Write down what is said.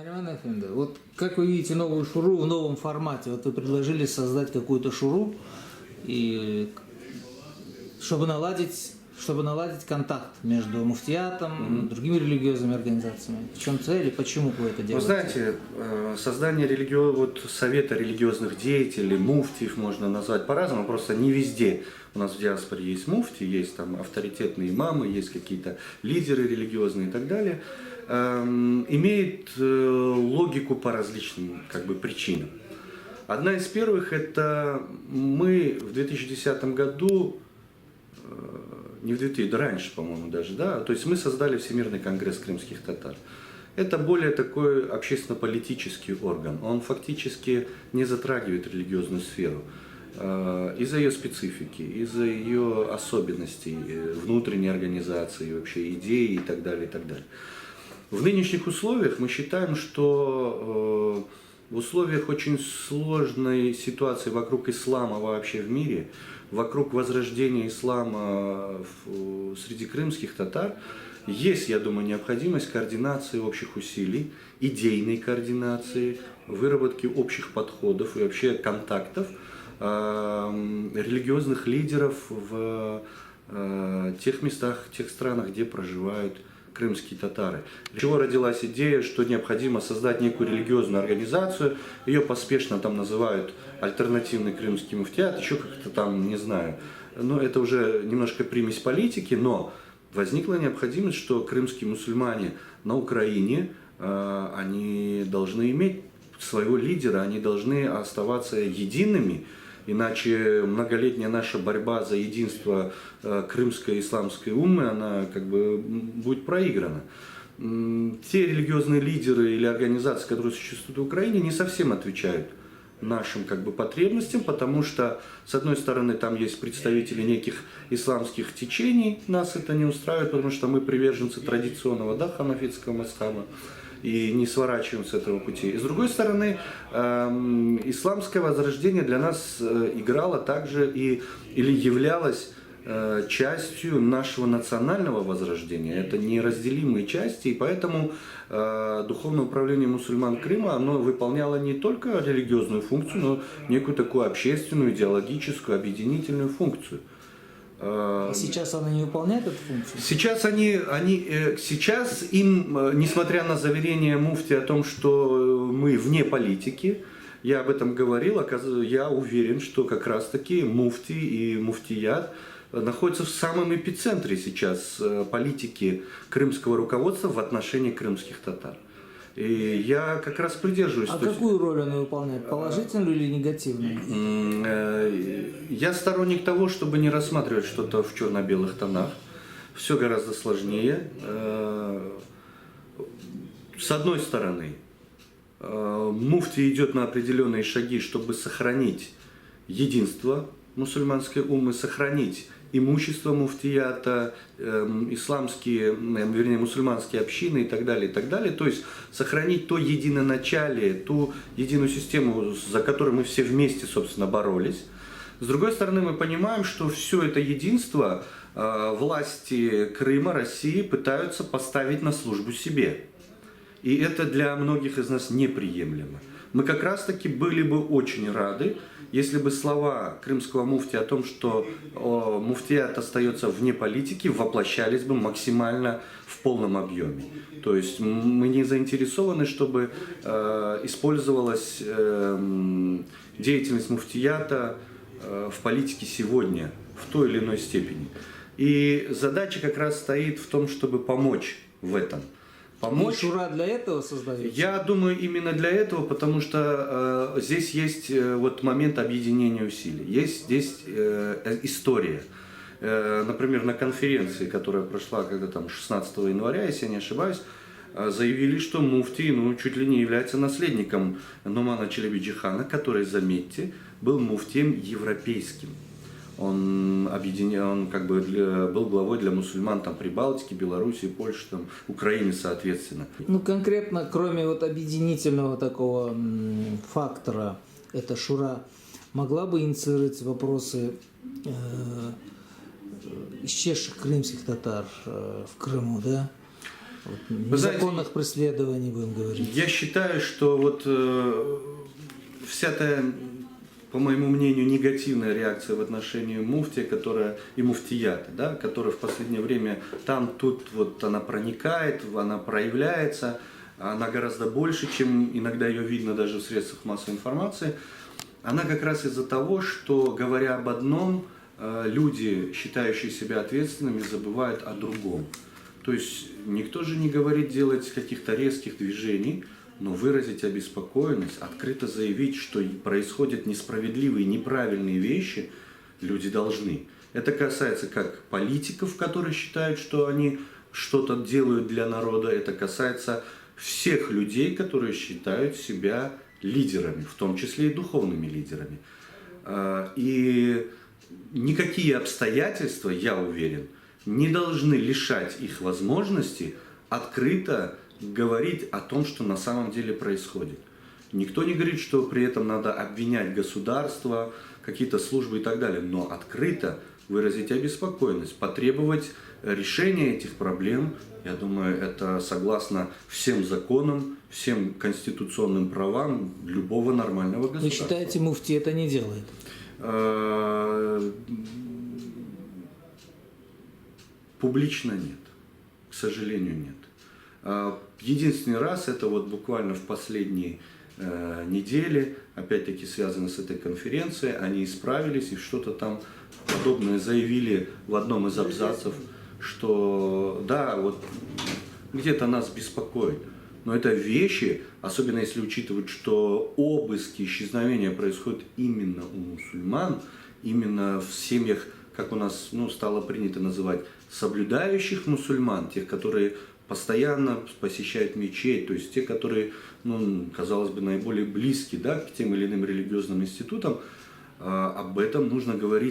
Нариман Эфенди, вот как вы видите новую шуру в новом формате? Вот вы предложили создать какую-то шуру, и чтобы наладить контакт между муфтиятом и другими религиозными организациями. В чем цель и почему вы это делаете? Вы знаете, создание совета религиозных деятелей, муфтиев можно назвать по-разному, просто не везде. У нас в диаспоре есть муфти, есть там авторитетные имамы, есть какие-то лидеры религиозные и так далее. Имеет логику по различным причинам. Одна из первых – это мы в 2010 году, не в 2000, да раньше, по-моему, даже, да, то есть мы создали Всемирный конгресс крымских татар. Это более такой общественно-политический орган. Он фактически не затрагивает религиозную сферу из-за ее специфики, из-за ее особенностей внутренней организации, вообще идеи и так далее, и так далее. В нынешних условиях мы считаем, что в условиях очень сложной ситуации вокруг ислама вообще в мире, вокруг возрождения ислама среди крымских татар, есть, я думаю, необходимость координации общих усилий, идейной координации, выработки общих подходов и вообще контактов религиозных лидеров в тех местах, тех странах, где проживают крымские татары. Для чего родилась идея, что необходимо создать некую религиозную организацию, ее поспешно там называют альтернативный крымский муфтият, еще как-то там, не знаю, но это уже немножко примесь политики, но возникла необходимость, что крымские мусульмане на Украине, они должны иметь своего лидера, они должны оставаться едиными, иначе многолетняя наша борьба за единство крымской исламской уммы, она будет проиграна. Те религиозные лидеры или организации, которые существуют в Украине, не совсем отвечают нашим потребностям, потому что, с одной стороны, там есть представители неких исламских течений, нас это не устраивает, потому что мы приверженцы традиционного ханафитского мазхаба и не сворачиваем с этого пути. И с другой стороны, исламское возрождение для нас играло также или являлось частью нашего национального возрождения. Это неразделимые части, и поэтому Духовное управление мусульман Крыма, оно выполняло не только религиозную функцию, но некую такую общественную, идеологическую, объединительную функцию. А сейчас она не выполняет эту функцию? Сейчас им, несмотря на заверение муфти о том, что мы вне политики, я об этом говорил, я уверен, что как раз таки муфти и муфтият находятся в самом эпицентре сейчас политики крымского руководства в отношении крымских татар. И я как раз придерживаюсь. А какую роль она выполняет? Положительную или негативную? Я сторонник того, чтобы не рассматривать что-то в черно-белых тонах. Все гораздо сложнее. С одной стороны, муфти идет на определенные шаги, чтобы сохранить единство мусульманской уммы, сохранить имущество муфтията, мусульманские общины и так далее, и так далее. То есть сохранить то единоначалие, ту единую систему, за которую мы все вместе, собственно, боролись. С другой стороны, мы понимаем, что все это единство власти Крыма, России пытаются поставить на службу себе. И это для многих из нас неприемлемо. Мы как раз таки были бы очень рады, если бы слова крымского муфти о том, что муфтият остается вне политики, воплощались бы максимально в полном объеме. То есть мы не заинтересованы, чтобы использовалась деятельность муфтията в политике сегодня в той или иной степени. И задача как раз стоит в том, чтобы помочь в этом. И шура для этого создается? Я думаю, именно для этого, потому что здесь есть момент объединения усилий, есть здесь история. Например, на конференции, которая прошла 16 января, если я не ошибаюсь, заявили, что муфти чуть ли не является наследником Нумана Челебиджи-хана, который, заметьте, был муфтием европейским. Он был главой для мусульман Прибалтики, Белоруссии, Польши, Украины, соответственно. Конкретно, кроме объединительного такого фактора, эта шура могла бы инициировать вопросы исчезших крымских татар в Крыму, да? Незаконных преследований, будем говорить. Я считаю, что вот вся та, по моему мнению, негативная реакция в отношении муфтия, которая и муфтията, да, которая в последнее время там, тут вот она проникает, она проявляется, она гораздо больше, чем иногда ее видно даже в средствах массовой информации. Она как раз из-за того, что, говоря об одном, люди, считающие себя ответственными, забывают о другом. То есть никто же не говорит делать каких-то резких движений, но выразить обеспокоенность, открыто заявить, что происходят несправедливые, неправильные вещи, люди должны. Это касается как политиков, которые считают, что они что-то делают для народа, это касается всех людей, которые считают себя лидерами, в том числе и духовными лидерами. И никакие обстоятельства, я уверен, не должны лишать их возможности открыто говорить о том, что на самом деле происходит. Никто не говорит, что при этом надо обвинять государство, какие-то службы и так далее, но открыто выразить обеспокоенность, потребовать решения этих проблем, я думаю, это согласно всем законам, всем конституционным правам любого нормального государства. Вы считаете, муфти это не делает? Публично нет, к сожалению, нет. Единственный раз, это вот буквально в последние недели, опять-таки связано с этой конференцией, они исправились и что-то там подобное заявили в одном из абзацев, что да, вот где-то нас беспокоит. Но это вещи, особенно если учитывать, что обыски, исчезновения происходят именно у мусульман, именно в семьях, как у нас стало принято называть, соблюдающих мусульман, тех, которые постоянно посещают мечеть, то есть те, которые, казалось бы, наиболее близки, да, к тем или иным религиозным институтам, об этом нужно говорить.